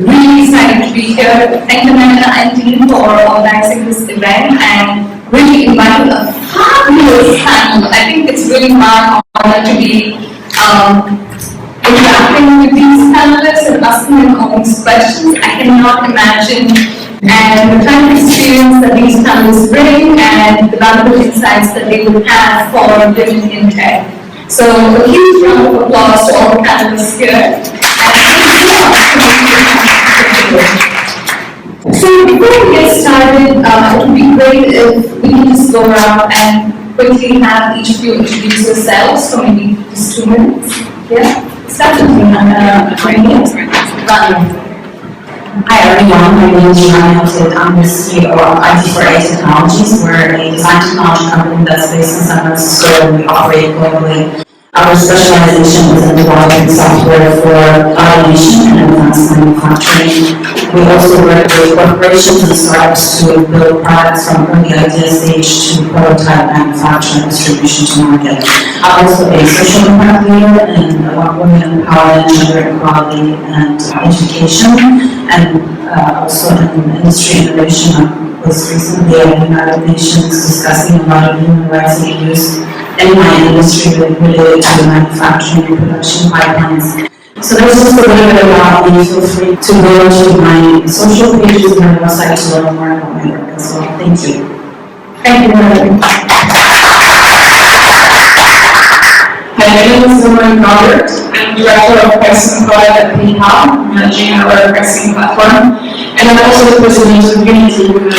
really excited to be here. Thank you, Melinda and team, for organizing this event and really inviting a fabulous panel. I think it's really my honor to be interacting with these panelists and asking them all these questions. I cannot imagine and the kind of experience that these panelists bring and the valuable insights that they would have for living in tech. So a huge round of applause to all the panelists here. So before we get started, it would be great if we can just go around and quickly have each of you introduce yourselves for maybe just 2 minutes. Yeah? Start with Rania. Hi everyone, my name is Rania Hoteit. I'm the CEO of ID4A Technologies. We're a design technology company that's based in San Francisco and we operate globally. Our specialization is in developing software for automation and advanced manufacturing. We also work with corporations and startups to build products from early idea stage to prototype manufacture and distribution to market. I'm also a social impact leader in women empowerment, gender equality, and education, and also in industry innovation. I was recently at the United Nations discussing a lot of human rights issues in my industry related to manufacturing and production pipelines. So that's just a little bit about me. Feel free to go to my social pages and my website to learn more about my work as well. Thank you. Thank you, Melinda. Hi, my name is Robert. I'm Director of Pricing Product at PayPal, managing our pricing platform. And I'm also the President of Unity Women,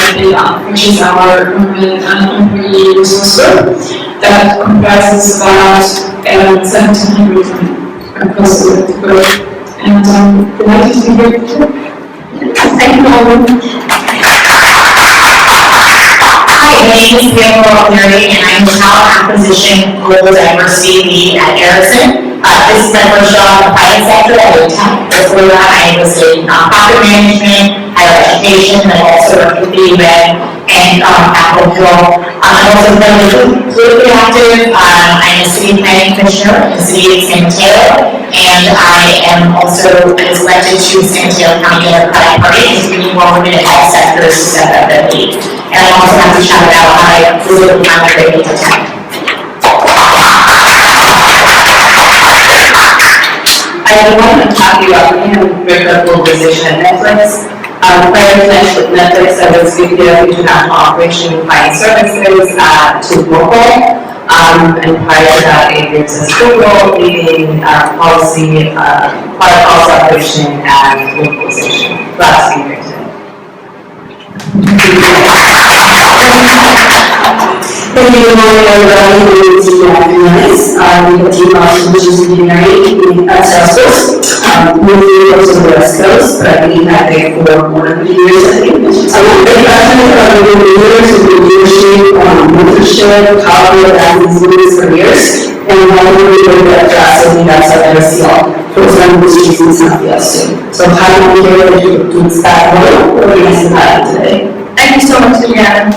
which is our women and employee resource group that comprises about 1,700 women across the globe. And I'm delighted to be here today. Thank you all. Hi, my name is Sheryl Sandberg, and I'm Talent Acquisition Global Diversity Lead at Ericsson. This is my first job in the private sector at a tech. Before that, I was in nonprofit management, higher education, and also worked with the UN and Capitol Hill. I'm also fairly politically active. I'm a city planning commissioner in the city of San Mateo, and I am also elected to San Mateo County Democratic Party, because we need more women in all sectors to step up and lead. And I also have to shout out my political migrant to tech. I want to talk to you about the globalization at Netflix. Prior to Netflix, I was VP of International Operation and Client Services to local. And prior to that, 8 years as Google, leading policy, product policy operation and localization. Glad to be here today. Thank you, everybody. We have a team of solutions engineering at Salesforce. Moving close to the West Coast, but I've been that there for more than 50 years, I think. I'm very passionate about leaders who do leadership, mentorship, power, and these for years. And one of the people that absolutely that's our SEO for some industries in Southeast too. So how do we hear to inspire more organizing that today? Thank you so much, Juliana.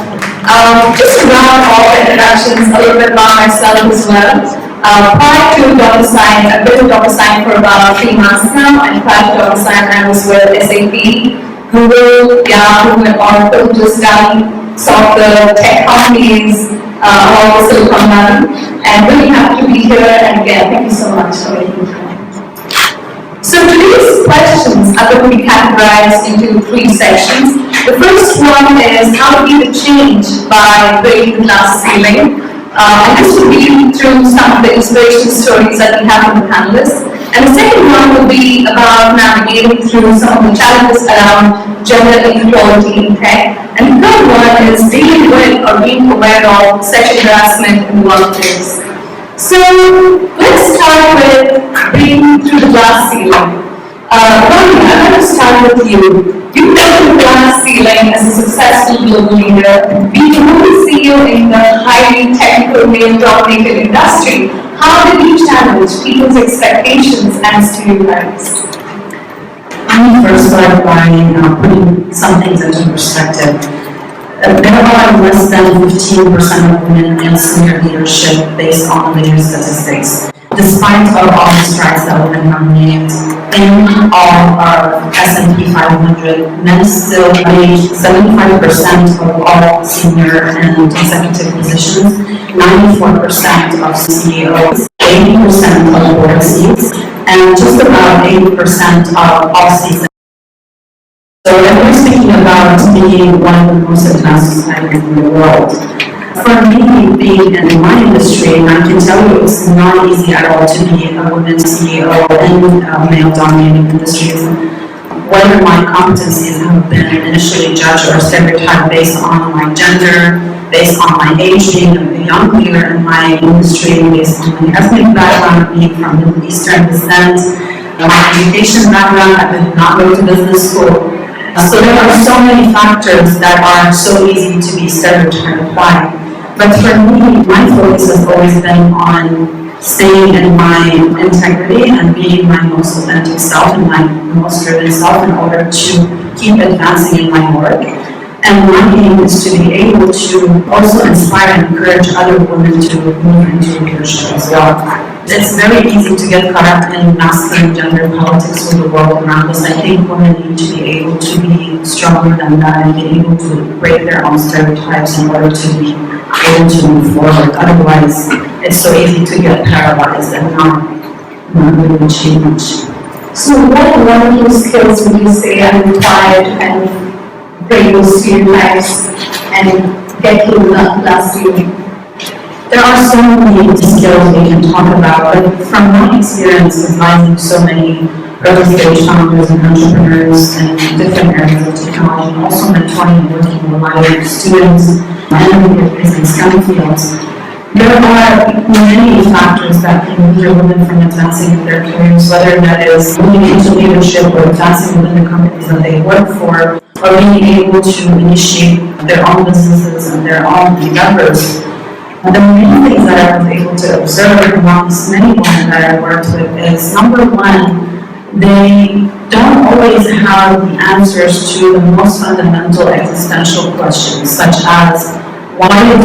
Just to round off the introductions, a little bit about myself as well. Prior to DocuSign, I've been with DocuSign for about 3 months now, and prior to DocuSign, I was with SAP, Google, Yahoo, and Oracle, just down some of the tech companies all over Silicon Valley. And really happy to be here, and again, thank you so much for making time. So today's questions are going to be categorized into 3 sections. The first one is how to be the change by breaking the glass ceiling. And this will be through some of the inspiration stories that we have from the panelists. And the second one will be about navigating through some of the challenges around gender inequality in tech. And the third one is dealing with or being aware of sexual harassment in the workplace. So let's start with breaking through the glass ceiling. Rania, I'm going to start with you. You built the glass ceiling as a successful global leader, being the only CEO in the highly technical, male-dominated industry. How did you challenge people's expectations and stereotypes? I first started by putting some things into perspective. There are less than 15% of women in senior leadership based on the new statistics. despite of all the strides that women have made in all of S&P 500, men still made 75% of all senior and executive positions, 94% of CEOs, 80% of board seats, and just about 80% of all seats. So when we're thinking about being one of the most advanced societies in the world, for me, being in my industry, I can tell you it's not easy at all to be a woman CEO in male-dominated industries. Whether my competencies have been initially judged or stereotyped based on my gender, based on my age, being a young leader in my industry, based on my ethnic background, being from Middle Eastern descent, my education background, I did not go to business school. So there are so many factors that are so easy to be stereotyped by. But for me, my focus has always been on staying in my integrity and being my most authentic self and my most driven self in order to keep advancing in my work. And my aim is to be able to also inspire and encourage other women to move into leadership as well. It's very easy to get caught up in masculine gender politics of the world around us. I think women need to be able to be stronger than that and be able to break their own stereotypes in order to be able to move forward. Otherwise, it's so easy to get paralyzed and not really achieve much. So what one of those skills would you say are required to kind of break those stereotypes and get you last year? There are so many skills we can talk about, but from my experience advising so many early stage founders and entrepreneurs in different areas of technology, and also mentoring and working with a lot of students and leaders in STEM fields, there are many factors that can hinder women from advancing in their careers, whether that is moving into leadership or advancing within the companies that they work for, or being able to initiate their own businesses and their own endeavors. The main things that I was able to observe amongst many women that I worked with is, number one, they don't always have the answers to the most fundamental existential questions, such as why they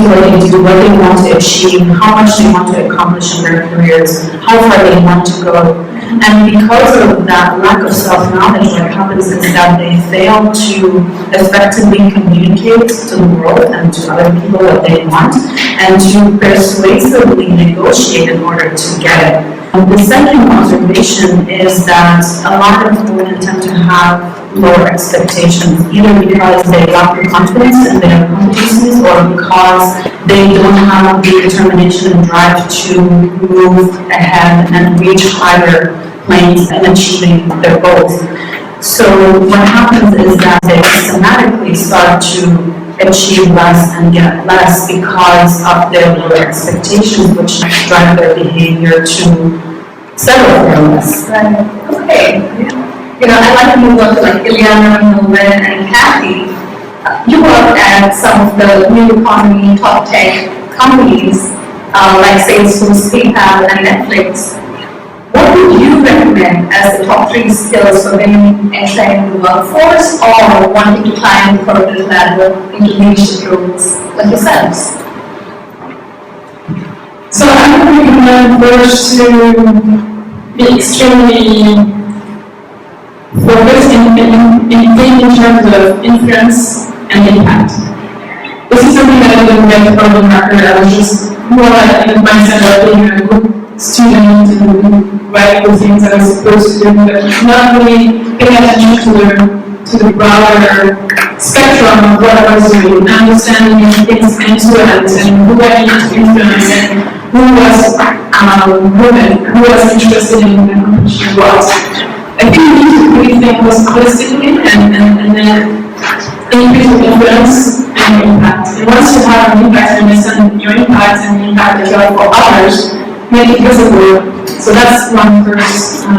do what they want to achieve, how much they want to accomplish in their careers, how far they want to go. And because of that lack of self-knowledge, what happens is that they fail to effectively communicate to the world and to other people what they want, and to persuasively negotiate in order to get it. The second observation is that a lot of women tend to have lower expectations, either because they lack the confidence in their competencies or because they don't have the determination and drive to move ahead and reach higher planes in achieving their goals. So what happens is that they systematically start to achieve less and get less because of their lower expectations, which drive their behavior to settle for less. Right. Okay. You know, I'd like to move on to like Ileana, Melvin, and Kathy. You work at some of the new economy top tech companies, like Salesforce, PayPal, and Netflix. What would you recommend as the top 3 skills for women entering the workforce or wanting to climb the corporate ladder into leadership roles like yourselves? So I would recommend first to be extremely focused in terms of influence and impact. This is something that I didn't get from the market. I was just more like in the mindset of being a good student and write the things that I was supposed to do, but not really paying attention to the broader spectrum of what I was doing, understanding things end to end and who I need to influence and who was women, who was interested in accomplishing what. I think we need to really think holistically and then increase your influence and your impact. And once you have an impact, understand your impact and the impact that you have for others, make it visible. So that's one first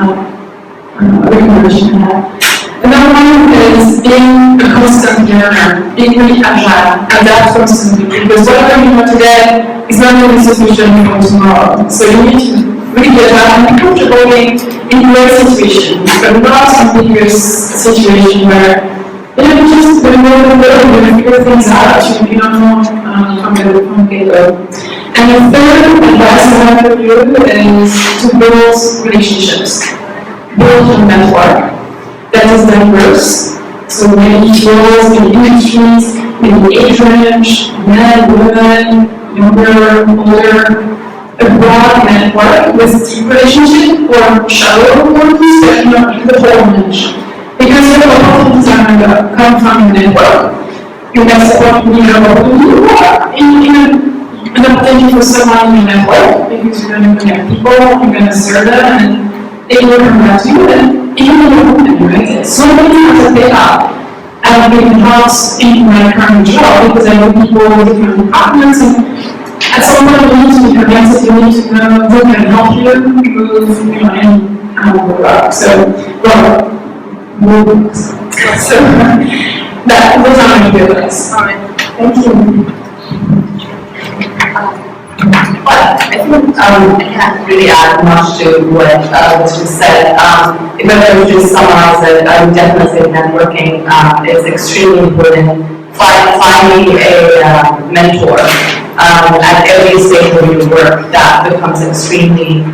recommendation I have. Another one is being a constant learner, being really agile, adapt constantly, because whatever you know today is not going to be sufficient for tomorrow. So you need to really adapt and be comfortable in great situations, but not ambiguous situation where you just when you're in the middle, you figure things out, you don't know from the get-go. And the third advice I point of view is to build relationships, build a network that is diverse. So many roles, many industries, many age range, men, women, younger, older, a broad network with deep relationship or shallow workers, but not the whole niche. Because you have a lot of design that come from the network. You can support me in a opportunity for someone in the network because you're going to connect people, you're going to serve them, and they will come back to you. And even though you're open, right? So many times I pick up. I've been helped in my current job because I know people in different departments, and at some point you need to be convinced, you need to know who can help you move, and how to work. So, those are my feelings. All right. Thank you. But I think I can't really add much to what was just said. If I were to just summarize it, I would definitely say networking is extremely important. Finding a mentor at every stage of your work, that becomes extremely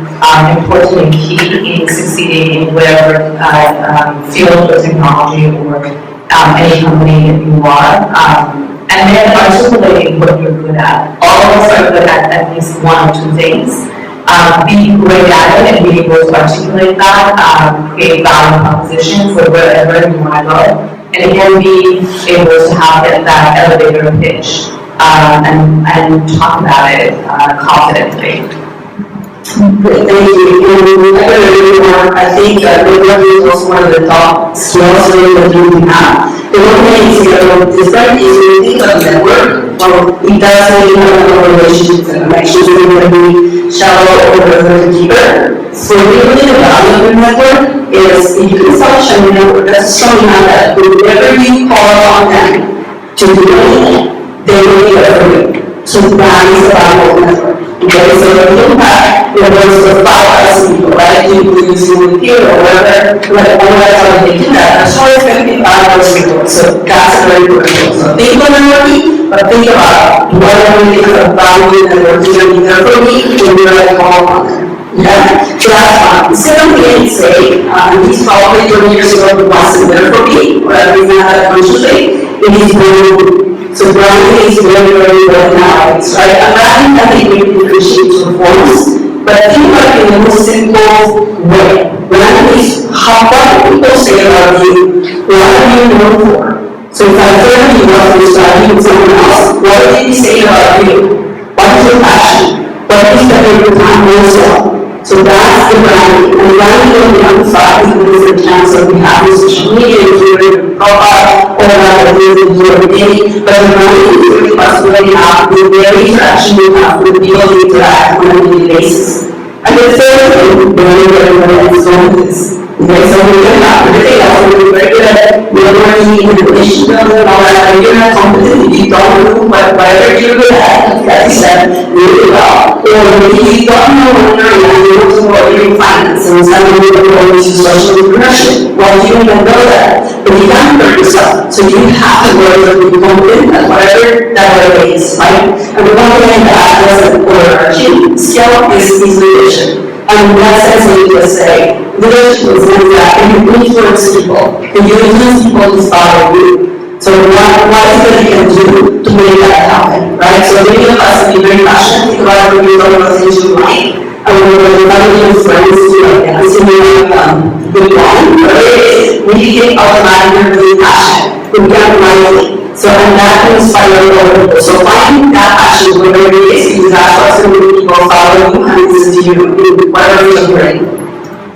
important and key in succeeding in whatever field or technology or any company that you are. And then articulating what you're good at. All of us are good at least one or two things. Be great at it and be able to articulate that, create value propositions for wherever you want to go. And again, be able to have that elevator pitch and talk about it confidently. Great, thank you. I think networking is also one of the top skills that you have. The one thing is different is when you think of network, it does really have a relationships and connections that are really shallow or deeper. So really the value of the network is if you can establish a network that's strong enough that whenever you call on them to do anything, they will be there for you. So that is the value of the network. Okay, so if you impact, there's the 5,000 people, right? You with here or whatever, like how they do that. That's always going to be 5,000 people. So that's a very good thing. So think about networking, but think about what are the things of value that are going to be there for me when you're like call on them. Yeah, so that's fine. Second thing is say, he's probably 20 years ago, the wasn't there for me, or at least not that consciously. It is very good. So branding is very, very well nowadays, right? And branding, I think we appreciate performance, but think about it in the most simple way. Branding is what people say about you, what are you known for? So if I tell you about this branding with someone else, what did they say about you? What is your passion? What is the favorite time yourself? So that's the branding. And branding will be amplified with the different channels that we have in social media, your profile, or whatever it is that you are doing. But the branding is really possibility have with the interaction you have with people you interact on a daily basis. And the third thing, branding is going to this. Okay, so we're going to have everything else, we're very good at networking and relation building and all that, but you're not competent if you don't know whatever you're good at, like you said, really well. Or maybe you don't know what you're in, you don't know what you're in finance, and suddenly you're going to social entrepreneurship. Well, you don't even know that, but you can't hurt yourself. So you have to learn to be competent at whatever that whatever is, right? And the one thing that was an overarching skill is leadership. And in that sense, we just say, leadership is when that you influence people, and you influence people to follow you. So what is it that you can do to make that happen, right? So many of us be very passionate about what we're talking about things you like, and we're inviting your friends to like dance, and we're like, good one, whatever it is, we get automatically really passionate, we get mindfully. So, and that can inspire other people. So find that passion, whatever it is, because that's what's going to make people follow you and listen to you in whatever you're doing.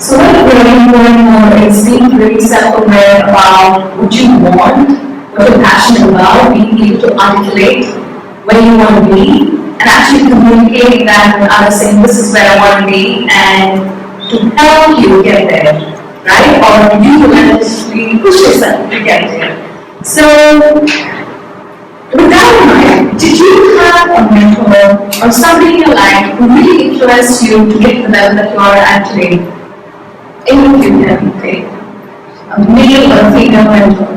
So what we're really doing more is being really self-aware about what you want, what you're passionate about, being able to articulate where you want to be, and actually communicating that with others, saying this is where I want to be, and to help you get there, right? Or you will just really push yourself to get there. So, with that in mind, did you have a mentor or somebody in your life who really influenced you to get to the level that you are at today? Any of you can pick a male or female mentor.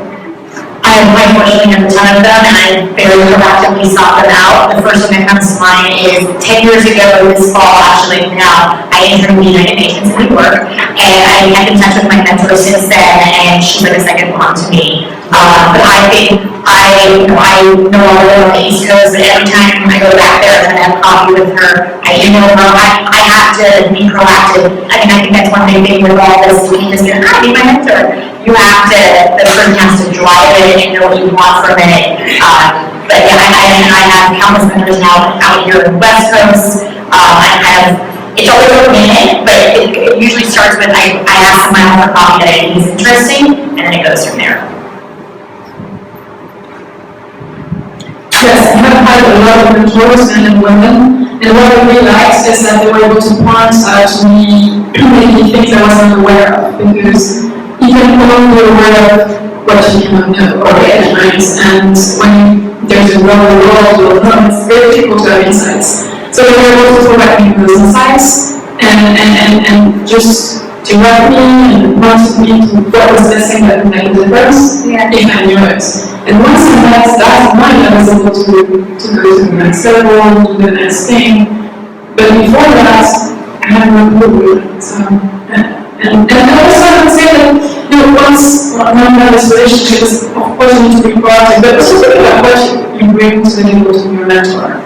I unfortunately have a ton of them, and I very proactively sought them out. The first one that comes to mind is 10 years ago this fall, actually now, I interned with the United Nations in New York, and I kept in touch with my mentor since then, and she's like a second mom to me. But I think I no longer live on the East Coast, but every time I go back there and I have coffee with her, I email her, I have to be proactive. I mean, I think that's one big thing with all this, you can just be like, be my mentor. You have to, the person has to drive it and know what you want from it. But yeah, I have countless mentors now out here in the West Coast. It's always organic, but it usually starts with I ask my own coffee that I think is interesting, and then it goes from there. Yes, I have had a lot of mentors, men and women, and what I really liked is that they were able to point out to me many things I wasn't aware of, because you can only be aware of what you can know or recognize, and when there's a global world, it's very difficult to have insights. So they were able to provide me those insights and just direct me and point me to what was missing that would make a difference if I knew it. And once I had that in mind, I was able to go to the next level, do the next thing. But before that, I had no clue. So, and also I would say that, once one has relationships, of course you need to be proactive, but also think about what you bring to the table to your mentor.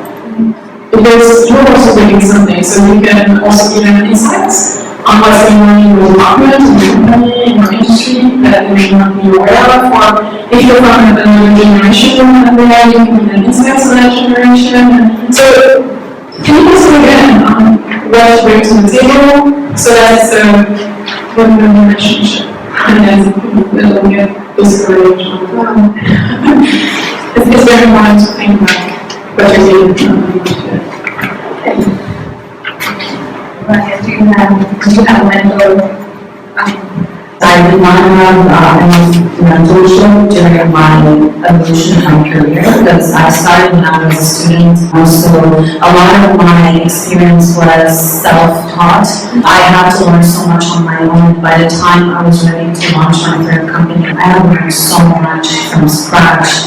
Because you're also bringing something, so you can also give them insights on what's going on in your department, in your company, in your industry that they may not be aware of, or if you're from another generation and there, you can give them insights on that generation. So, can you also again what you bring to the table so that it's a win-win relationship, and then we'll get those relations. It's very important to think about what you're doing. Do you have a mentor? I did not have any mentorship during my evolution of my career, because I started when I was a student, so a lot of my experience was self-taught. I had to learn so much on my own. By the time I was ready to launch my third company, I had learned so much from scratch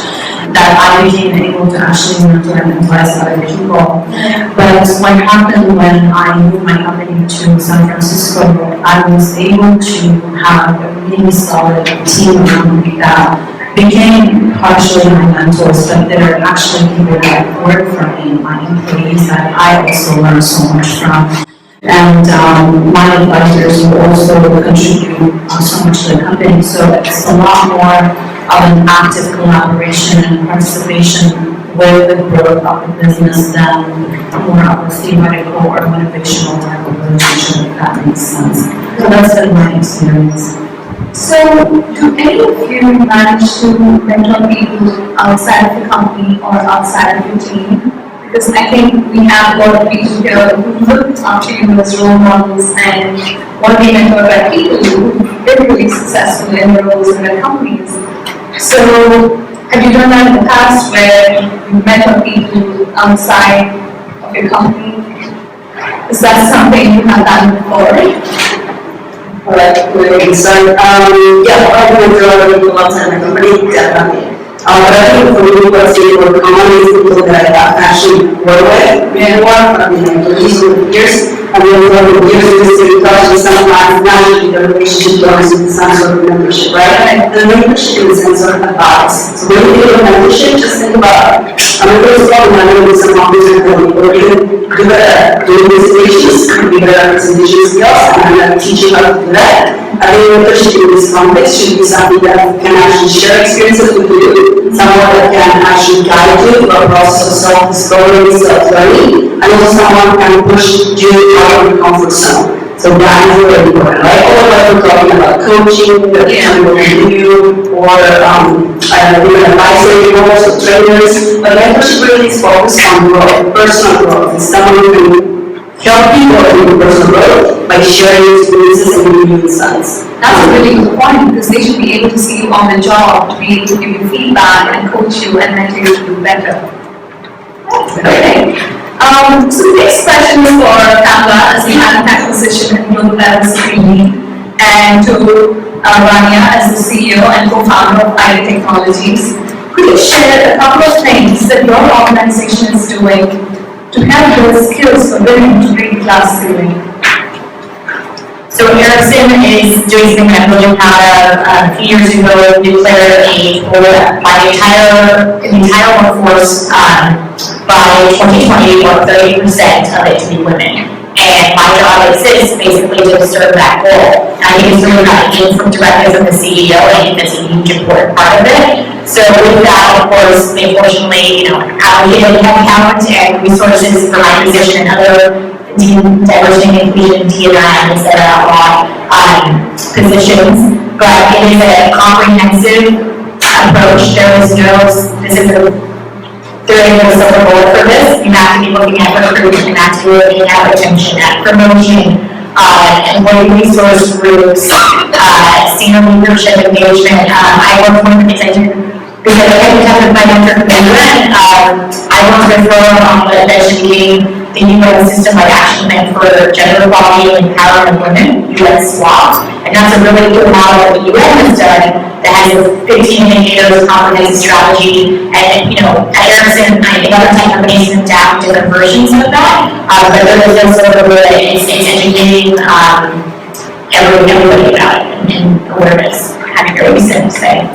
that I became able to actually mentor and advise other people. But what happened when I moved my company to San Francisco, I was able to have a really solid team around me that became partially my mentors, but they're actually people that work for me, my employees that I also learned so much from. And my advisors will also contribute so much to the company. So it's a lot more of an active collaboration and participation with the growth of the business than more of a theoretical or motivational type of relationship, if that makes sense. So that's been my experience. So, do any of you manage to mentor people outside of the company or outside of your team? Because I think we have a lot of people here who look up to you as role models and want to be mentored by people who are really successful in their roles in their companies. So, have you done that in the past where you mentor people outside of your company? Is that something you have done before? Alright, so, I've been mentoring people outside my company, definitely. But I think for me, what's more common is people that I actually work with, I've been employees for years, I've been working years with the city college, and sometimes naturally the relationship goes with some sort of membership, right? The membership is some sort of advice. So when you think of membership, just think about, there's probably not going to be some officers that will be good at doing presentations, be good at presentation skills, and I'm going to teach you how to do that. I think membership in this context should be something that can actually share experiences with you, someone that can actually guide you through a process of self-discovery, self-learning, and also someone who can push you out of your comfort zone. So that is really important, right? Otherwise we're talking about coaching, that people can do, or different advisory roles, or trainers, but membership really is focused on growth, personal growth. It's someone who can help people in personal growth by sharing experiences and giving you insights. That's a really good point, because they should be able to see you on the job, to be able to give you feedback and coach you and mentor you to do better. Okay. So the next question is for Kamala, as we have that position in global level screening, and to Rania, as the CEO and co-founder of ID Technologies. Could you share a couple of things that your organization is doing to help build skills for women to break glass ceiling? So Ericsson is doing something I'm really proud of. A few years ago, we declared a goal by the entire workforce by 2020 or 30% of it to be women. And my job exists basically to serve that goal. I think it's really about aim from directives of the CEO. I think that's a huge important part of it. So with that, of course, unfortunately, allocated headcount and resources for my position and other diversity and inclusion, D&I, et cetera, positions, but it is a comprehensive approach. There is no silver bullet for this. You have to be looking at recruitment, you have to be looking at retention, at promotion, employee resource groups, senior leadership engagement. I work one of the things I do because I have my mentor from the UN. I work with her on what eventually the UN system-wide action plan for gender equality and empowerment of women, UN SWAP, and that's a really good model that the UN has done that has a 15 indicators comprehensive strategy, and at Ericsson, I think other tech companies can adapt different versions of that, but there is no sort of it's educating everybody about it and awareness. Having your reason to say.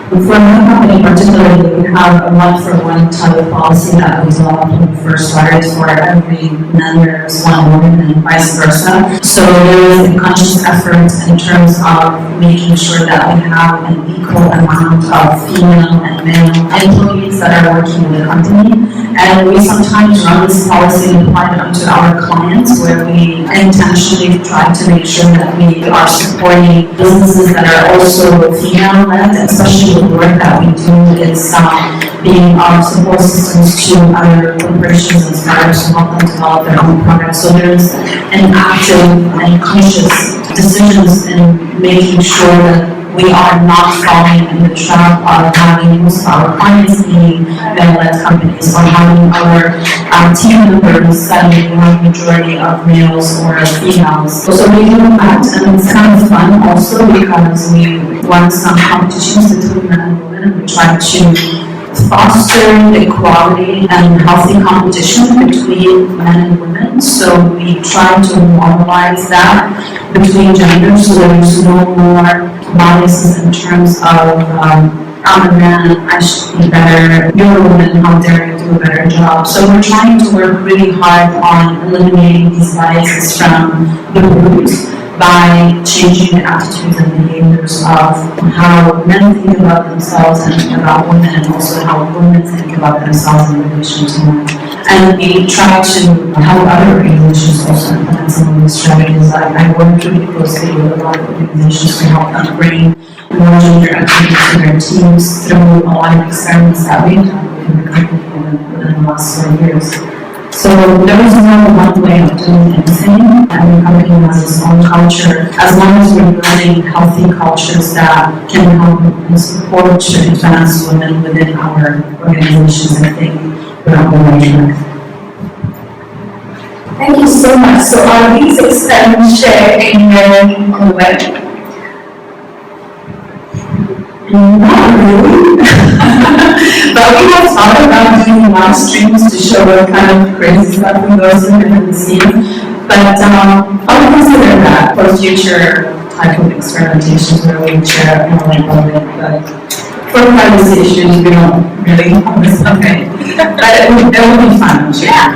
For my company particularly, we have a one-for-one type of policy that we developed when we first started for every man there's one woman and vice versa. So there is a conscious effort in terms of making sure that we have an equal amount of female and male employees that are working in the company. And we sometimes run this policy and apply it to our clients where we intentionally try to make sure that we are supporting businesses that are also female-led, especially the work that we do is being our support systems to other corporations and startups to help them develop their own products. So there's an active and conscious decisions in making sure that we are not falling in the trap of having most of our clients being male-led companies or having our team members suddenly have majority of males or females. So we do that, and it's kind of fun also because we run some competitions between men and women, and we try to foster equality and healthy competition between men and women. So we try to normalize that between genders so there's no more biases in terms of I'm a man, I should be better, you're a woman, how dare you do a better job. So we're trying to work really hard on eliminating these biases from the root by changing the attitudes and behaviors of how men think about themselves and about women, and also how women think about themselves in relation to men. And we try to help other organizations also implement some of these strategies. I work really closely with a lot of organizations to help them bring more gender equity to their teams through a lot of experiments that we've done within the company within the last 4 years. So there is no one way of doing anything. Every company has its own culture. As long as we're building healthy cultures that can help and support to advance women within our organizations, I think we're on the right track. Thank you so much. So are these experiments shared anywhere on the web? Not really. But we have thought about doing live streams to show what kind of crazy stuff we go through behind the scenes. But I'll consider that for future type of experimentations where we share it more like public. But for privacy issues, we don't really have this okay. But it will be fun. Yeah.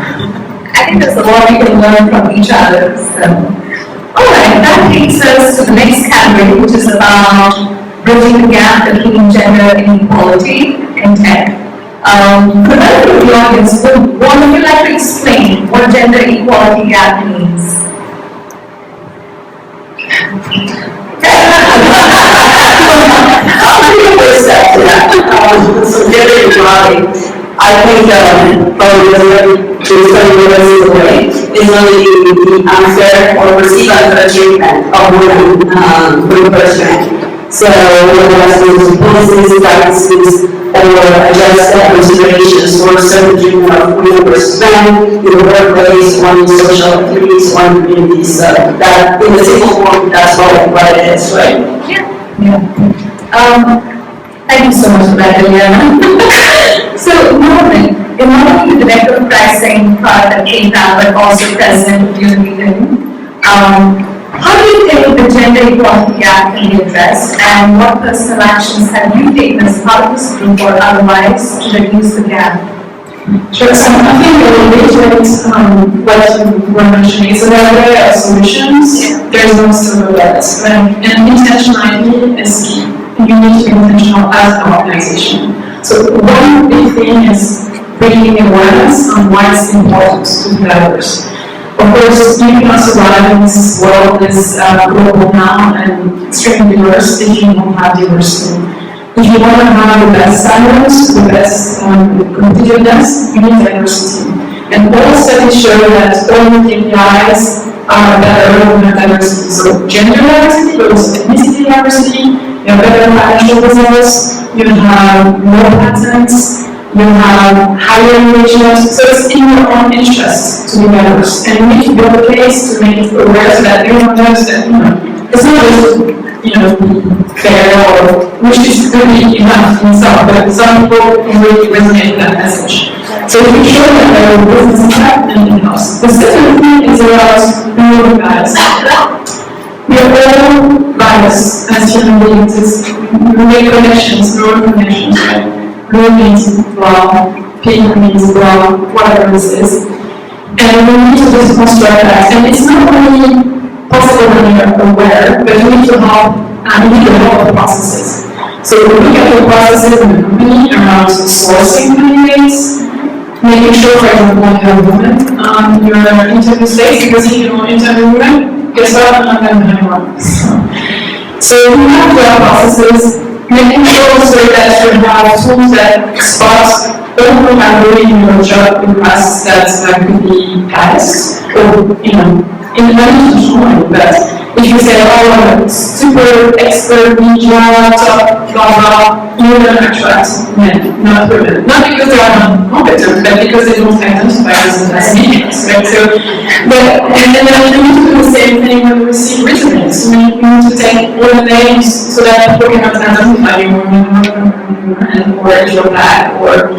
I think there's a lot we can learn from each other. So. Alright, that takes us to the next category, which is about bridging the gap between gender inequality and tech. For those of the audience, would you like to explain what gender equality gap means? I'll take the first step to that. So gender equality, I think is really the unfair or perceived unfair treatment of women for the first man. So whether that's those policies, practices, or adjust considerations for certain treatment of women versus men in the workplace, or in social activities, or in communities. That in the simple form, that's what it is, right? Yeah. Thank you so much for that, Liliana. So, Norman, you're not only the director of pricing product at PayPal, but also president of Union. How do you think the gender equality gap can be addressed, and what personal actions have you taken as part of this group or otherwise to reduce the gap? Sure, so I think I will reiterate what you were mentioning. So there are various solutions, there's no silver bullet. And intentionality is key. You need to be intentional as an organization. So one big thing is bringing awareness on why it's important to developers. Of course, you cannot survive in this world that's global now and extremely diverse if you don't have diversity. If you want to have the best standards, the best competitiveness, you need diversity. And all studies show that all the KPIs are better when you have diversity. So gender diversity, but also ethnicity diversity, you have better financial results, you have more patents, you have higher engagement. So it's in your own interest to be diverse. And you need to build a case to make it aware so that everyone knows that, it's not just, fair or which is good enough in some, but some people can really resonate with that message. So if you show that there are business impact and anything else. The second thing is about removing bias. We are all biased as human beings. We make connections, neural connections, right? Blue means wrong, pink means wrong, whatever this is. And we need to just construct that. And it's not only possible when you're aware, but you need to help the processes. So we look at the processes in the company around sourcing candidates, making sure, for example, you have women on your interview stage, because if you don't interview women, guess what? I'm not going to have one. So we have the processes, making sure also that you have tools that spot people who are doing your job in us that could be biased, or, in the unintentional way, but if you say, oh, super expert media, top, blah, blah, you're going to attract men, not women. Not because they are not competent, but because they don't identify as mediums, right? So, and then you need to do the same thing when you receive resumes. You need to take all the names so that people can identify you or if you're black, or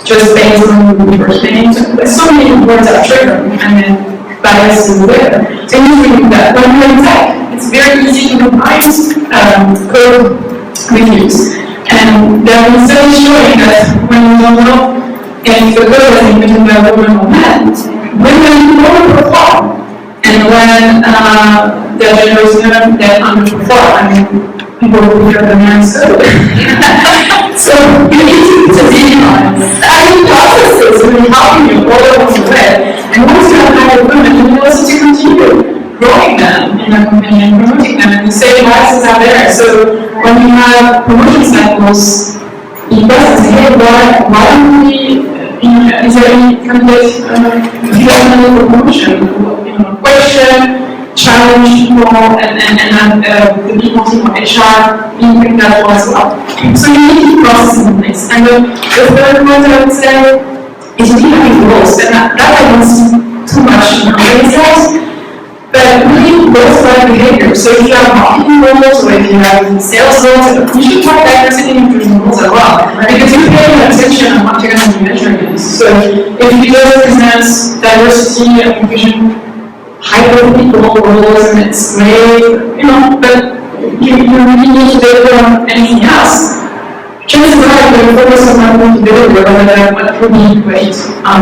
just based on your name. There's so many words that trigger, and then bias is there. So you need to do that. When you're in tech, it's very easy to combine code reviews. And there are studies showing that when you don't know if the code is written by a woman or man, women overperform. And when the gender is known, they underperform. People will hear the man so. So you need to be on studying processes really helping you all along the way. And once you have hired women, you also to continue growing them in a company and promoting them, and the same biases are there. So when you have promotion cycles, you guys say, hey, why don't we, is there any candidate promotion, question, challenge people, and the people team of HR being picked up as well. So you need to keep processes in place. And the third point I would say is really having goals. And that I don't see too much in companies, but really goals-like behavior. So if you have marketing goals, or if you have sales goals, you should have diversity in inclusion goals as well. Because you're paying attention on what you're going to be measuring. So if you just present diversity and inclusion, hyper people roles, and it's great, but you really need to deliver on anything else. Chances are you're going to focus on what you deliver rather than what would be great. So I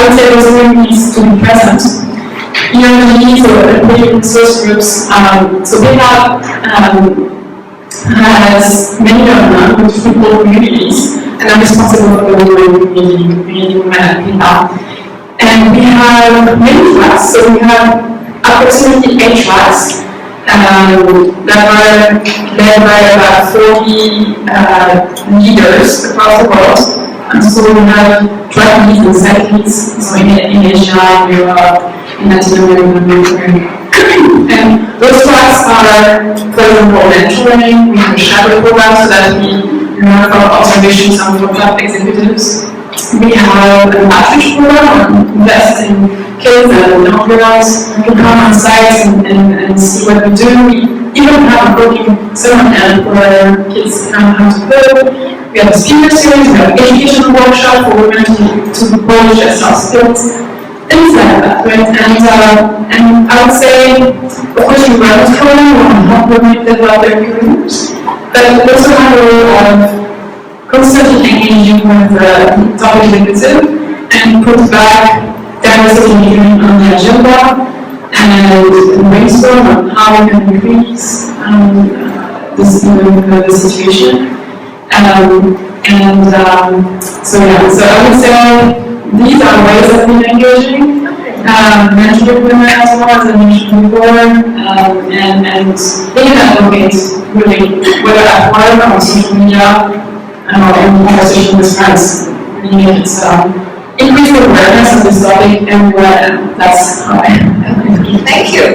would say those three needs to be present. The needs of the resource groups. So PayPal has many of them with football communities, and I'm responsible for the community women at PayPal. And we have many tracks, so we have approximately 8 tracks that are led by about 40 leaders across the world. And so we have track leads and site leads, so in Asia, Europe, in Latin America. And those tracks are, for example, mentoring. We have a shadow program so that we learn from observations of top executives. We have an outreach program on investing kids and organize, you can come on site and see what we do. We even have a cooking summer camp where kids learn how to cook. We have a speaker series, we have an educational workshop for women to polish their soft skills, things like that, right? And I would say, of course, we run this program, we want to help women develop their careers, but we also have a role of constantly engaging with the topic initiative and put back diversity on the agenda and brainstorm on how we can increase this situation. So I would say these are ways of being engaging. Mentoring women as well, as I mentioned before, and being advocate really, whether at work or on social media or in conversation with friends, really increase the awareness of this topic, and that's how I Thank you.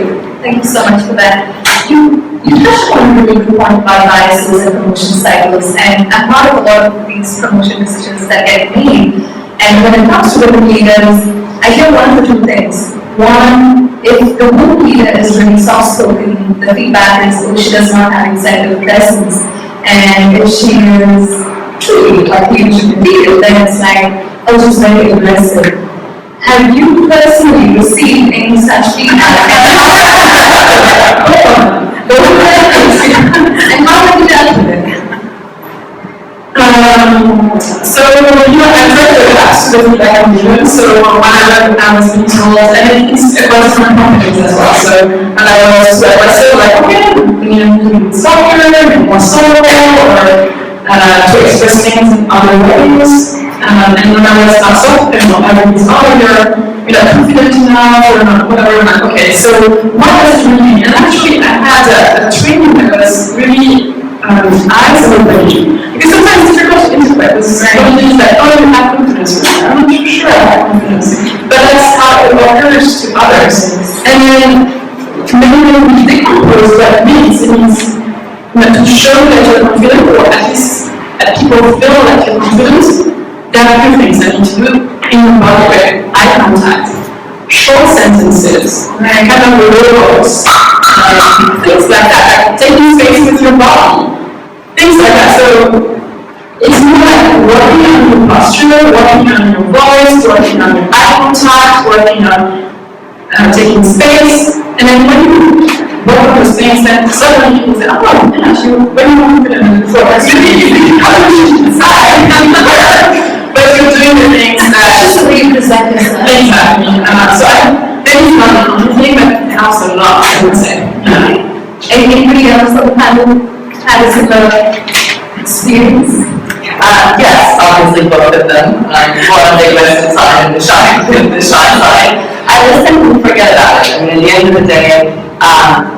Thank you so much for that. You touched on a really good point about biases and promotion cycles, and I'm part of a lot of these promotion decisions that get made. And when it comes to women leaders, I hear one of the two things. One, if the woman leader is really soft-spoken, the feedback is, oh, she does not have executive presence. And if she is truly like leadership leader, then it's like, oh, she's very aggressive. Have you personally received any such feedback? And how have you dealt with it? So, I'm very attached to the feedback I'm given. So, when I was being told, and it was from companies as well. So, when I was aggressive, like, okay, you can be softer, more solo, or to express things in other ways. And when I was not soft, everybody's, you're not confident enough, or not, whatever. I'm like, okay, so what does it really mean? And actually, I had a training that was really eyes-opening. Because sometimes it's difficult to interpret. This is one of the things that, oh, you have confidence. I'm not sure I have confidence. But that's how it occurs to others. And then when we decompose what it means to show that you're confident, or at least that people feel that you're confident, there are a few things that you need to do in the body way. Eye contact, short sentences, kind of logos, things like that, taking space with your body, things like that. So it's more like working on your posture, working on your voice, working on your eye contact, working on taking space, and then when you work on those things, then suddenly people say, oh, yeah, you're way more confident than before. That's really easy. Inside. But you're doing the things that Just the way you present yourself. exactly. So I think it's not the only thing, but it helps a lot, I would say. Anybody else on the panel had a similar experience? Yes, obviously both of them. One on the aggressive side and the shy side. I listen and forget about it. I mean, at the end of the day, I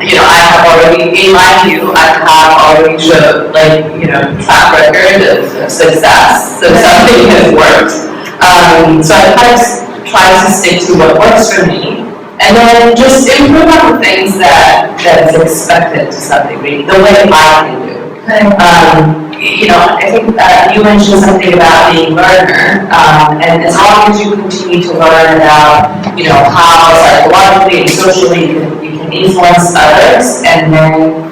have already, in my view, I have already showed, track record of success. So something has worked. So I kind of try to stick to what works for me, and then just improve on the things that is expected to some degree, the way I can do. I think you mentioned something about being a learner, and as long as you continue to learn about, how psychologically and socially you can influence others, and then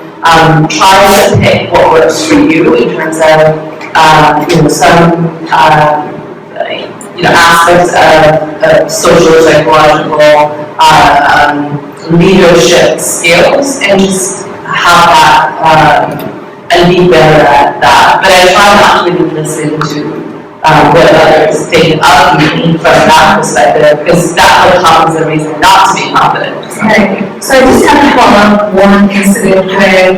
try to pick what works for you in terms of, some aspects of social, psychological, leadership skills, and just have that. And be better at that. But I try not to really listen to what others think of me from that perspective, because that becomes a reason not to be confident. Right. So I just have to follow up one incident where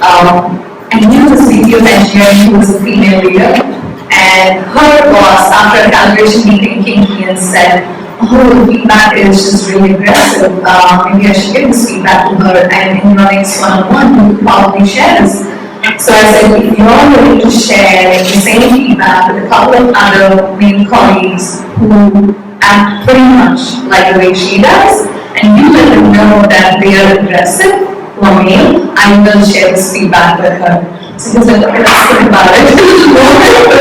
I knew the VP of engineering who was a female leader, and her boss, after a calibration meeting, came to me and said, oh, the feedback is just really aggressive. Maybe I should give this feedback to her, and in your next one-on-one, you could probably share this. So I said, if you're willing to share the same feedback with a couple of other male colleagues who act pretty much like the way she does, and you let them know that they are aggressive or male, I will share this feedback with her. So he said, okay, let's think about it.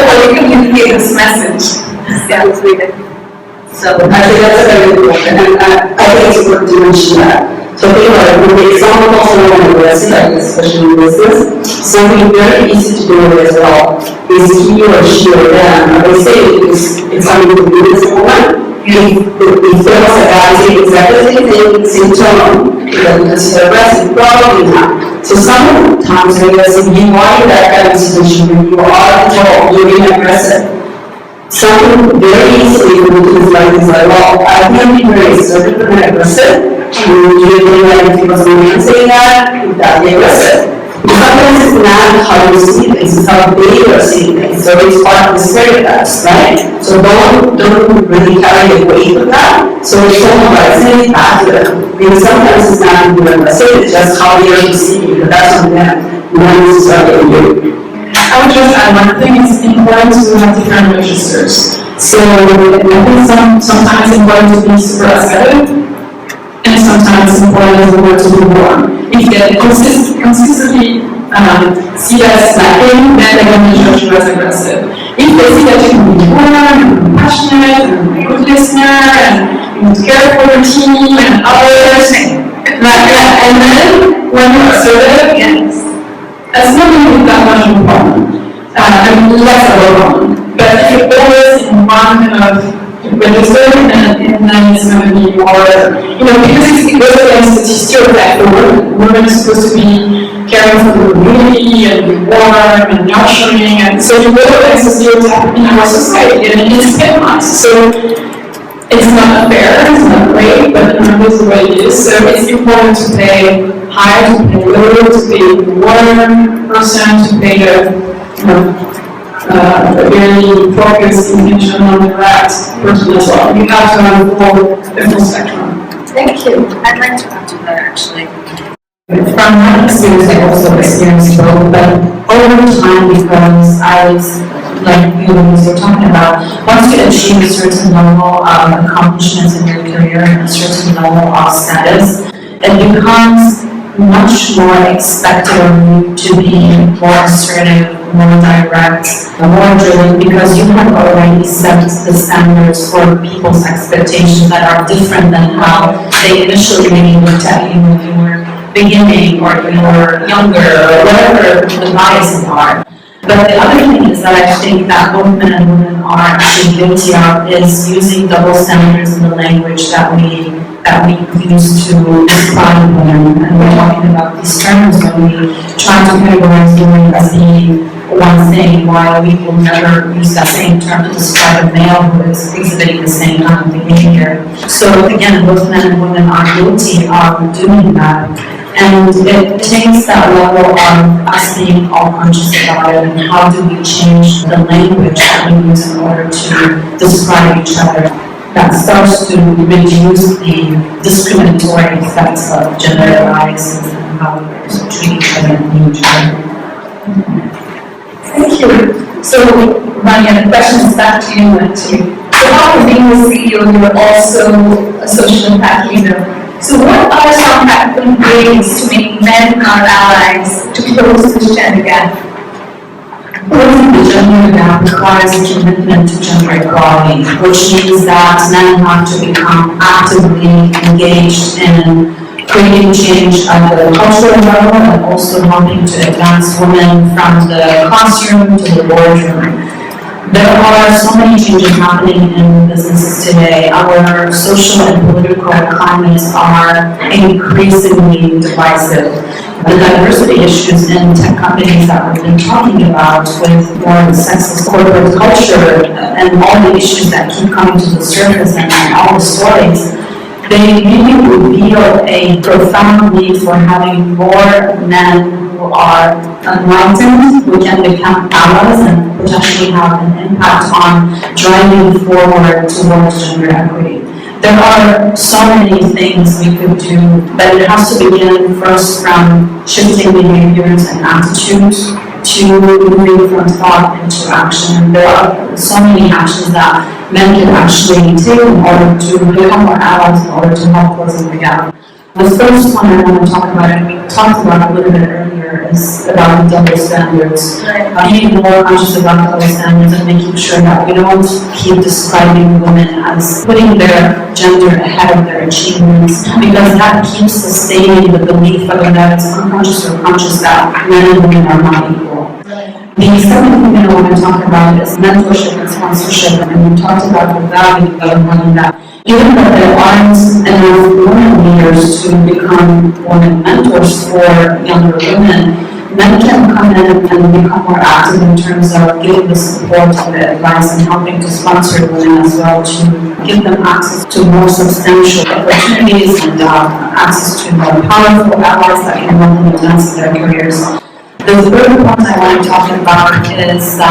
How we communicate this message. Yeah, it's really. So I think that's a very good one, and I think it's to mention that. So think about it, with the example of someone aggressive, like especially in business, something very easy to do as well is he or she or them, they say it's something to do with someone. If there was a guy saying exactly the same thing, same tone, because they're aggressive, probably not. So sometimes when you're saying you are in that kind of situation where you are control, you're being aggressive. Something very easily we do is like this, like, well, I can't be very assertive and aggressive. And usually like if people saying that, that's aggressive. Sometimes it's not how you see things, it's how they are seeing things. So it's part of the stereotypes, right? So don't really carry the weight of that. So if someone like saying back to them, because sometimes it's not even aggressive, it's just how they are perceiving it, but that's on them. Not necessarily you. I would just add one thing, it's important to have different registers. So I think sometimes it's important to be super assertive, and sometimes it's important to be warm. If they consistently see that as lacking, then they're going to judge you as aggressive. If they see that you can be warm and passionate and a good listener and you care for your team and others, and then when you're assertive, it's not going to be that much of a problem, less of a problem. But if you're always in one kind of register, then it's going to be more, because it goes against the stereotype where women are supposed to be caring for the community and be warm and nurturing, and so you go against the stereotype in our society, and it's penalized. So it's not fair, it's not great, but this is the way it is. So it's important to pay high, to pay low, to pay one person, to pay a very focused intention on the right person as well. You have to have the full spectrum. Thank you. I'd like to add to that actually. From my experience, I also experienced both, but over time, because I was, like you were talking about, once you achieve a certain level of accomplishments in your career and a certain level of status, it becomes much more expected of you to be more assertive, more direct, more driven, because you have already set the standards for people's expectations that are different than how they initially maybe looked at you when you were beginning or when you were younger or whatever the biases are. But the other thing is that I think that both men and women are actually guilty of is using double standards in the language that we use to describe women. And we're talking about these terms when we try to categorize women as being one thing, while we will never use that same term to describe a male who is exhibiting the same kind of behavior. So again, both men and women are guilty of doing that. And it takes that level of us being all conscious about it, and how do we change the language that we use in order to describe each other. That starts to reduce the discriminatory effects of gender biases and how we treat each other and view each other. Thank you. So, Rania, the question is back to you actually. So how being the CEO, you were also a social impact leader. So what are some practical ways to make men our allies to close this gender gap? Closing the gender gap requires a commitment to gender equality, which means that men have to become actively engaged in creating change at the cultural level and also helping to advance women from the classroom to the boardroom. There are so many changes happening in businesses today. Our social and political climates are increasingly divisive. The diversity issues in tech companies that we've been talking about, with more sexist corporate culture and all the issues that keep coming to the surface and all the stories, they really reveal a profound need for having more men who are enlightened, who can become allies and potentially have an impact on driving forward towards gender equity. There are so many things we could do, but it has to begin first from shifting behaviors and attitudes to moving from thought into action. There are so many actions that men can actually take in order to become more allies, in order to help closing the gap. The first one I want to talk about, and we talked about a little bit earlier, is about double standards. Being more conscious about double standards and making sure that we don't keep describing women as putting their gender ahead of their achievements, because that keeps sustaining the belief, whether that is unconscious or conscious, that men and women are not equal. The second thing I want to talk about is mentorship and sponsorship, and we talked about the value of money that even though there aren't enough women leaders to become women mentors for younger women, men can come in and become more active in terms of giving the support and the advice and helping to sponsor women as well, to give them access to more substantial opportunities and access to more powerful allies that can help them advance their careers. The third point I want to talk about is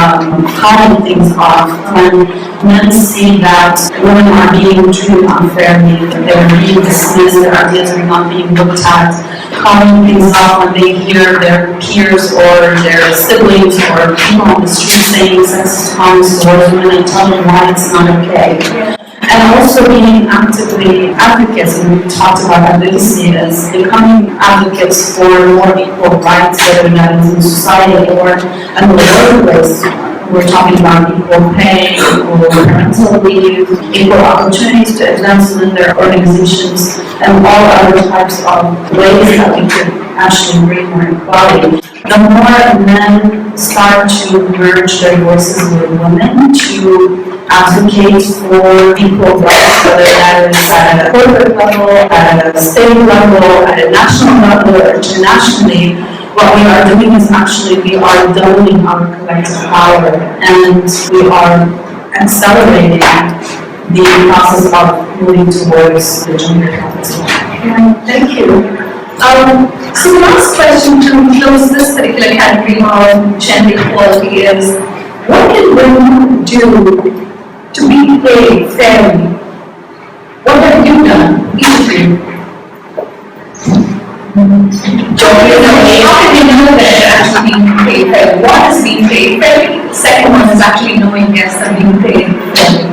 calling things off. When men see that women are being treated unfairly, they're being dismissed, their ideas are not being looked at, calling things off when they hear their peers or their siblings or people on the street saying sexist comments towards women and telling them why it's not okay. And also being actively advocates, and we talked about advocacy as becoming advocates for more equal rights, whether that is in society or in the workplace. We're talking about equal pay, equal parental leave, equal opportunities to advance in their organizations, and all other types of ways that we could actually bring more equality. The more men start to merge their voices with women to advocate for equal rights, whether that is at a corporate level, at a state level, at a national level, or internationally, what we are doing is actually we are doubling our collective power, and we are accelerating the process of moving towards the gender equality. Thank you. So the last question to close this particular category of gender equality is, what can women do to be paid fairly? What have you done, each of you? How can you know that you're actually being paid fairly? What is being paid fairly? The second one is actually knowing, yes, I'm being paid fairly.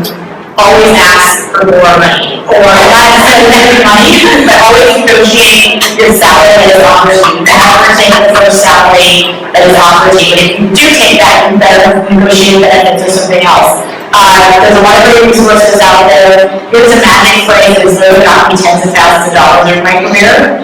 Always ask for more money, or not necessarily money, but always negotiate your salary that is offered to you. Never take the first salary that is offered to you. If you do take that, you better negotiate benefits or something else. There's a lot of great resources out there. Here's a magic phrase that is really got me tens of thousands of dollars in my career.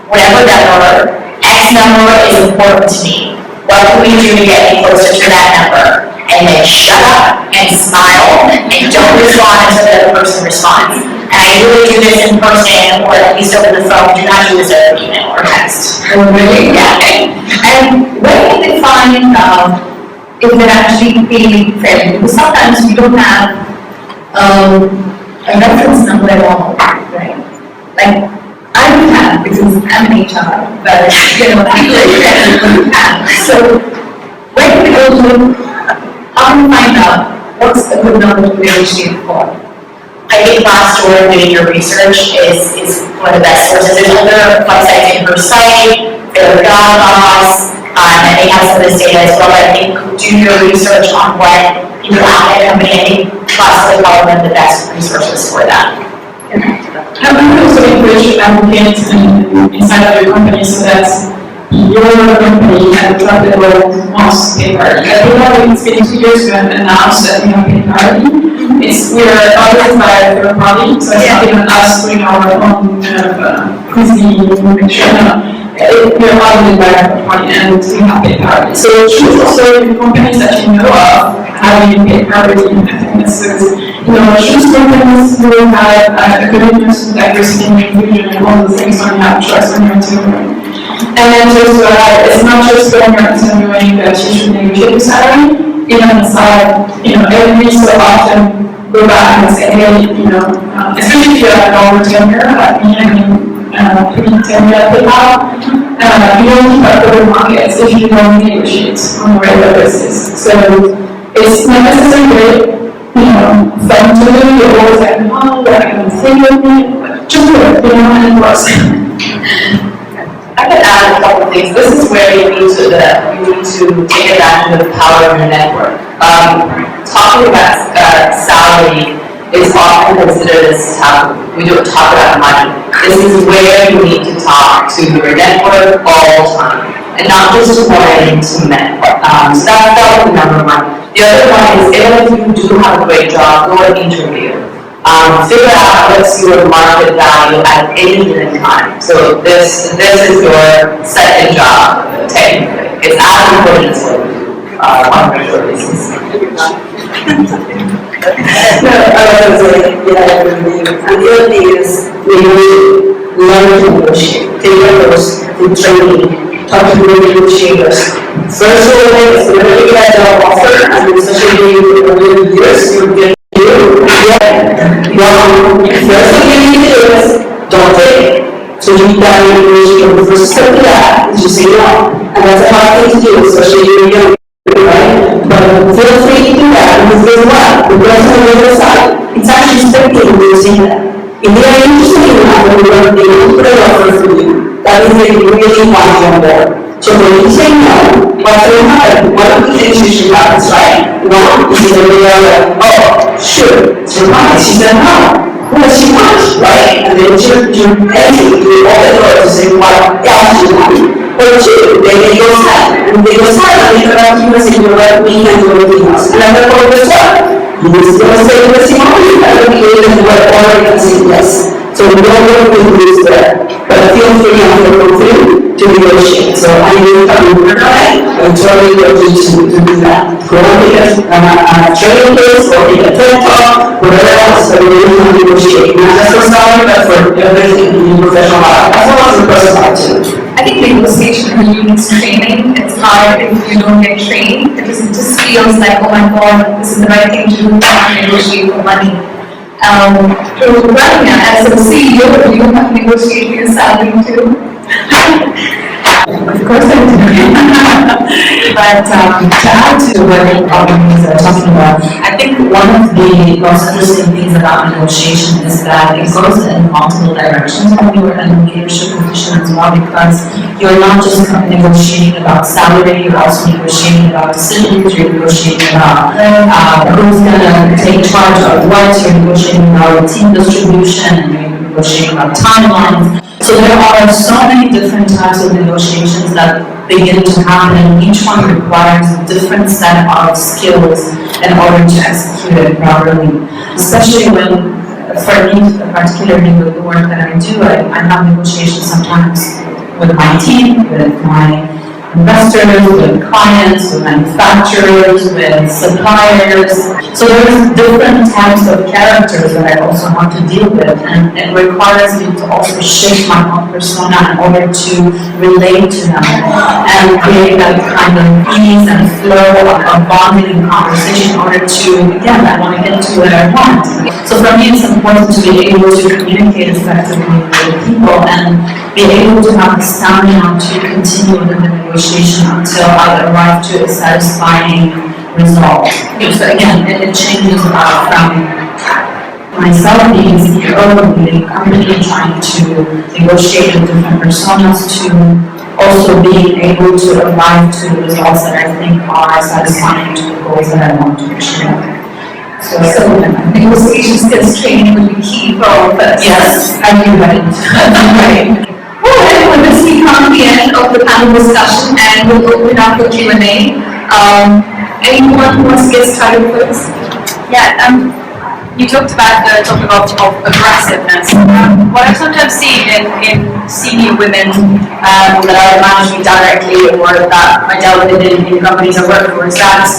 Whatever number, X number is important to me. What can we do to get me closer to that number? And then shut up and smile and don't respond until the other person responds. And I really do this in person or at least over the phone. Do not do this over email or text. Really? Yeah. And where can they find if they're actually paid fairly? Because sometimes we don't have a reference number at all, right? Like, I don't have, because I'm an HR, but people like that don't have. So where can we go to? How can we find out what's a good number to negotiate for? I think Glassdoor doing your research is one of the best sources. There's other websites in her site, their job boss, and they have some of this data as well. I think do your research on what you have at a company. I think Glassdoor is probably one of the best resources for that. I would also encourage advocates inside of your company so that your company at the top level wants to pay parity. I think that it's been 2 years we have announced that we have paid parity. We are audited by a third party, so it's not even us doing our own cuisine, make sure we are audited by a third party and we have paid parity. So choose also the companies that you know of having paid parity. I think this is, choose companies who have a commitment to diversity and inclusion and all the things when you have trust in your team. And then just it's not just when you're interviewing that you should negotiate your salary, even inside, every so often go back and say, hey, especially if you have a longer tenure, like me, pretty tenure at PayPal, you don't keep up with the markets if you don't negotiate on a regular basis. So it's not necessarily fun to do, you're always like, oh, what are you going to say with me? But just do it, and it works. I can add a couple of things. This is where you need to take advantage of the power of your network. Talking about salary, is often considered as taboo. We don't talk about money. This is where you need to talk to your network all the time, and not just to women, to men. So that was number one. The other one is, even if you do have a great job, go and interview. Figure out what's your market value at any given time. So this is your second job, technically. It's as important as what you do on a regular basis. No, I was like, yeah, I agree. And the other thing is, we really learn to negotiate. Take those in training, talk to the negotiators. First of all, is whenever you get a job offer, and especially in years, you're getting first thing you need to do is don't take it. So you got to negotiate. The first step to that is just say no. And that's a hard thing to do, especially when you're young. Right? But feel free to do that, because guess what? The person on the other side, it's actually expecting you to say that. If they are interested in that, they will put an offer for you. That means they really want you on board. So when you say no, what's going to happen? One of the things usually happens, right? One is that they are like, oh, sure, surprise, she said no. Who does she want, right? And then you're entering through all the doors to say, what else do you want? Or two, they go silent. And they go silent, they come back to you and say, you know what, we can't do anything else. And I'm like, oh, guess what? You just go and say, let's see, how many people created what order can say yes. So no one will lose there. But feel free and feel free to negotiate. So I need to come over tonight and totally go to do that. Go on because a training place or take a TED talk, whatever else, but we really want to negotiate. Not just for salary, but for everything in your professional life, as well as the personal life too. I think negotiation really needs training. It's hard if you don't get trained because it just feels like, oh my god, this is the right thing to do, to negotiate for money. Rania, as a CEO, do you have to negotiate your salary too? Of course I do. But to add to what companies are talking about, I think one of the most interesting things about negotiation is that it goes in multiple directions when you're in a leadership position as well, because you're not just negotiating about salary, you're also negotiating about decisions, you're negotiating about who's going to take charge of what, you're negotiating about team distribution, and you're negotiating about timelines. So there are so many different types of negotiations that begin to happen, and each one requires a different set of skills in order to execute it properly. Especially when, for me, particularly with the work that I do, I have negotiations sometimes with my team, with my investors, with clients, with manufacturers, with suppliers. So there's different types of characters that I also have to deal with, and it requires me to also shift my own persona in order to relate to them and create that kind of ease and flow of bonding and conversation in order to, again, I want to get to what I want. So for me, it's important to be able to communicate effectively with people and be able to have the stamina to continue with the negotiation until I arrive to a satisfying result. So again, it changes from myself being CEO of a company trying to negotiate with different personas to also being able to arrive to the results that I think are satisfying to the goals that I want to achieve. So negotiation skills training will be key for all of us. Yes, I knew that. Right. Well, with this, we come to the end of the panel discussion and we'll open up for Q&A. Anyone who wants to get started first? Yeah, you talked about the topic of aggressiveness. What I sometimes see in senior women that are managing directly or that I dealt with in companies I work for is that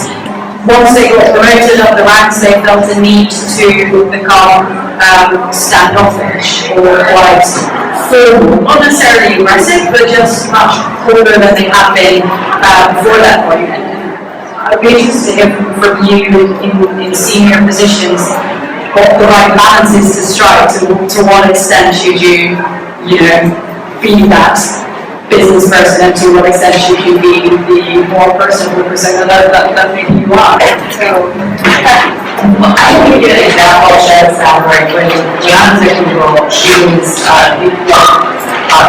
once they got promoted up the ranks, they felt a need to become standoffish or quite formal, not necessarily aggressive, but just much colder than they had been before that point. I'd be interested to hear from you in senior positions what the right balance is to strike. To what extent should you be that business person, and to what extent should you be the more personal persona that maybe you are? Well, I can give you an example of Sheryl Sandberg. When I was at Google, she was the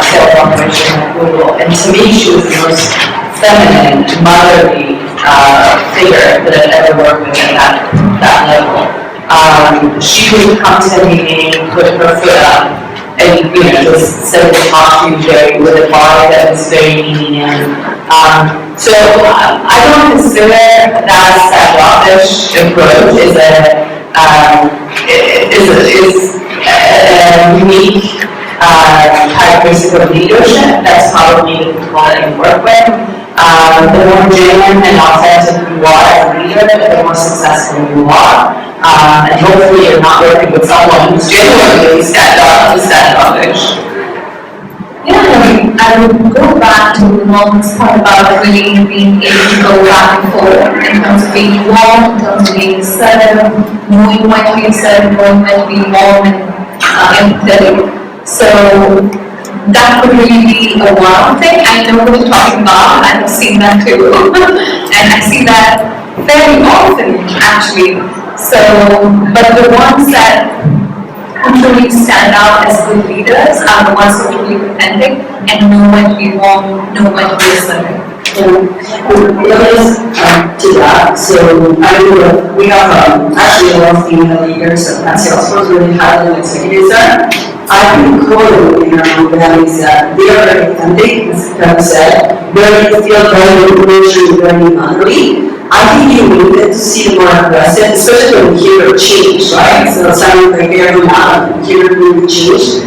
sales operation at Google, and to me, she was the most feminine, motherly figure that I've ever worked with at that level. she would come to the meeting, put her foot up, and, just say the talk to you with a vibe that was very lenient. So I don't consider that standoffish approach is a unique characteristic of leadership. That's probably the people that you work with. The more genuine and authentic you are as a leader, the more successful you are. And hopefully you're not working with someone who's genuinely standoffish. Yeah, I would go back to Mom's part about really being able to go back and forth in terms of being warm, in terms of being assertive, knowing when to be assertive, knowing when to be warm and empathetic. So that could really be a wow thing. I know what you're talking about, I have seen that too. And I see that very often actually. So, but the ones that truly stand out as good leaders are the ones who are really authentic and know when to be warm, know when to be assertive. To that, so we have actually a lot of female leaders at Salesforce, really high level executives there. I think core in our them is that they are very authentic, as Kevin said, very feel very nurturing, very motherly. I think you need to see them more aggressive, especially when you hear change, right? So sounding like very loud, hear really change.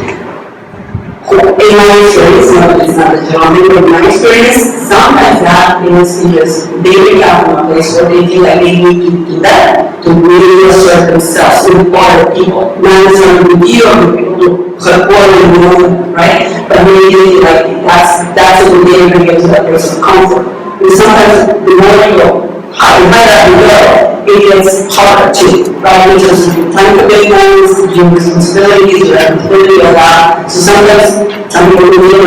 In my experience, it's not the job, but in my experience, sometimes that is because they really come from a place where they feel like they need to do that to really assert themselves with other people. Not necessarily with you or with people who support and know them, right? But really feel like that's a way they're going to get to that place of comfort. Because sometimes the more you go, higher you go, it gets harder too, right? Because you time commitments, your responsibilities, your accountability, all that. So sometimes some people really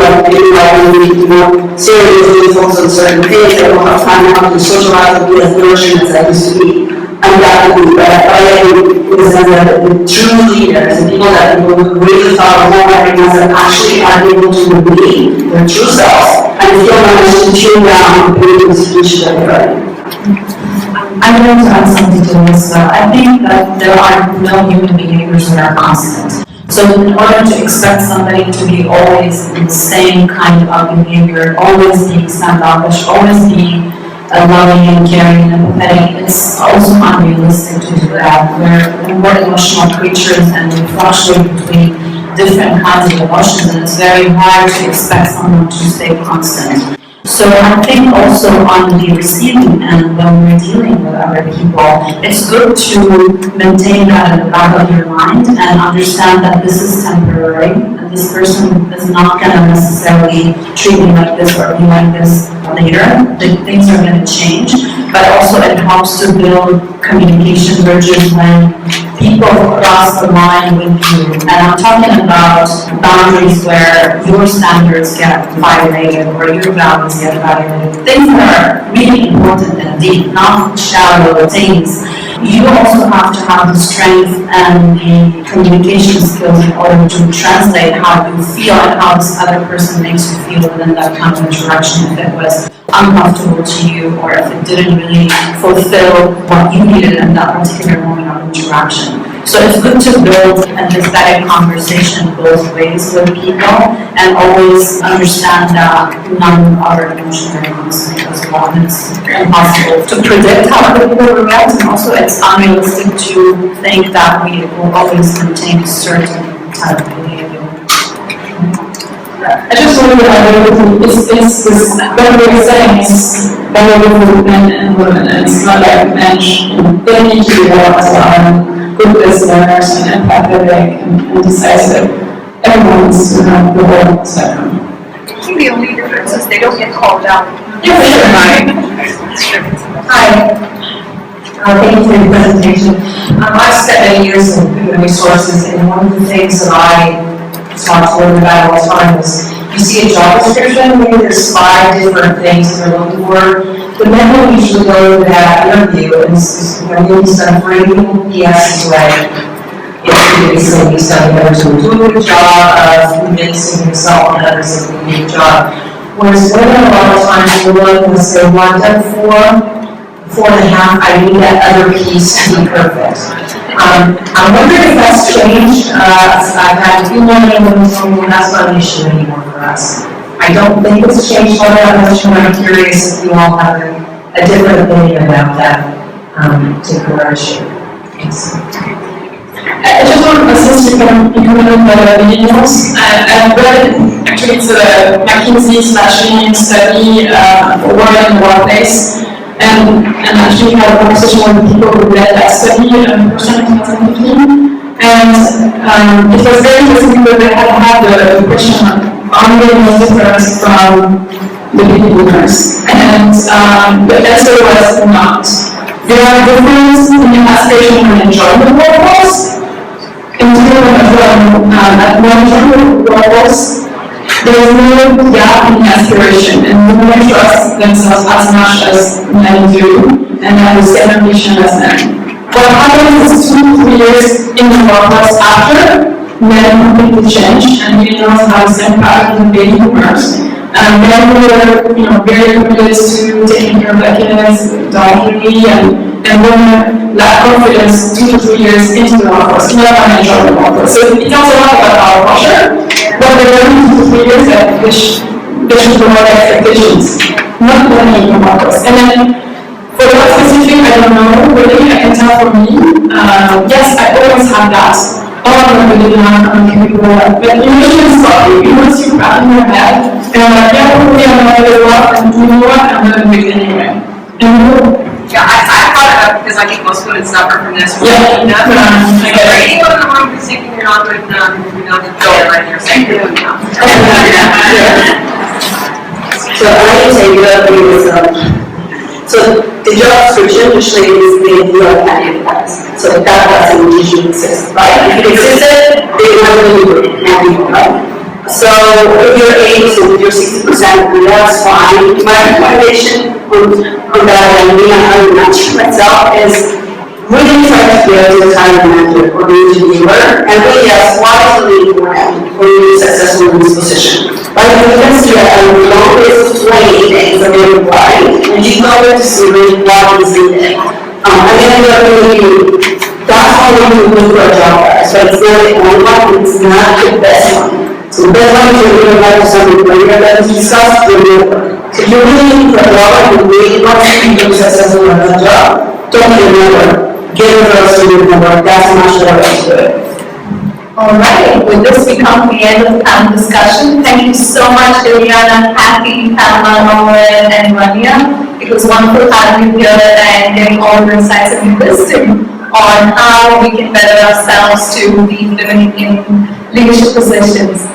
seriously focus on certain things. They don't have time now to socialize and be as nurturing as I used to be. Undoubtedly, but I think in the sense that the true leaders, the people that people really follow more recognize that actually are able to be their true selves and still manage to tune down the institution that they're in. I would like to add something to this. I think that there are no human behaviors that are constant. So in order to expect somebody to be always in the same kind of behavior, always being standoffish, always being loving and caring and empathetic, it's also unrealistic to do that. We're emotional creatures and we fluctuate between different kinds of emotions, and it's very hard to expect someone to stay constant. So I think also on the receiving end, when we're dealing with other people, it's good to maintain that in the back of your mind and understand that this is temporary, and this person is not going to necessarily treat me like this or be like this later. Things are going to change, but also it helps to build communication bridges when people cross the line with you. And I'm talking about boundaries where your standards get violated or your values get violated. Things that are really important and deep, not shallow things. You also have to have the strength and the communication skills in order to translate how you feel and how this other person makes you feel within that kind of interaction, if it was uncomfortable to you or if it didn't really fulfill what you needed in that particular moment of interaction. So it's good to build an empathetic conversation both ways with people and always understand that none of our emotions are constant as well. And it's impossible to predict how other people react, and also it's unrealistic to think that we will always maintain a certain type of behavior. I just wanted to add it's what we're saying is better for men and women, and it's not like men, they need to be more as well. Good listeners and empathetic and decisive. Everyone needs to have the whole spectrum. I think the only difference is they don't get called out. Yeah, for sure. Hi. Thank you for the presentation. I've spent many years in human resources, and one of the things that I talk to women about all the time is you see a job description, maybe there's 5 different things they're looking for. The men will usually go to that interview and when you send 3 PSs away, it's going to be studying others who do a good job of convincing yourself and others that you do a job. Whereas women a lot of times will look and say, well, I've done 4.5, I need that other piece to be perfect. I'm wondering if that's changed. I've had a few more women tell me that's not an issue anymore for us. I don't think it's changed all that much, and I'm curious if you all have a different opinion about that particular issue. Thanks. I just want to assist you from economic millennials. I've read, actually it's a McKinsey/Lean study for women in the workplace, and actually had a conversation with people who read that study in person in 2015. And it was very interesting because they had the question of ongoing difference from the baby boomers. And the answer was not. There are differences in the aspiration and enjoyment of workforce. In terms of non-enjoyment workforce, there is no gap in aspiration, and women trust themselves as much as men do, and have the same ambition as men. What happens is 2 to 3 years in the workforce after, men completely change, and we don't have the same pattern in baby boomers. Men were, very committed to taking care of their kids, daughterly, and women lack confidence 2 to 3 years into the workforce, not enjoy the workforce. So it tells a lot about our culture, but they're learning 2 to 3 years that they should promote expectations, not learning in the workforce. And then, for what specific, I don't know, really, I can tell for me, yes, I always have that. All of them really not people, but you shouldn't stop you. Once you wrap in your head, and I'm like, yeah, probably I'm going to do well, and you know what, I'm going to do it anyway. And Yeah, I thought about it because I think most women suffer from this. Yeah. Like, anyone in the room who's thinking you're not good enough, go right here, saying you're good enough. So I would say you have to be so the job description usually is the real candidates. So that doesn't usually exist, right? If it existed, they would really do it, right? So if you're 80, so if you're 60%, that's fine. My recommendation on that, and me, I'm not sure myself, is really try to be a time manager or the interviewer and really ask why is it important for you to be successful in this position. But you can see that a long list of 20 things that they apply, and you know where to see really what is needed. And then you're really, that's how you look for a job. So it's not the only one, it's not the best one. So the best one is you're going to have something where you're going to discuss the real work. So if you're really looking for a job and you really want to be successful in that job, don't get another. Get a girls to do the work, that's much better way to do it. Alright, with this we come to the end of the panel discussion. Thank you so much, Liliana, Kathy, Pamela, Owen, and Rania. It was wonderful having you here and getting all your insights and wisdom on how we can better ourselves to lead women in leadership positions.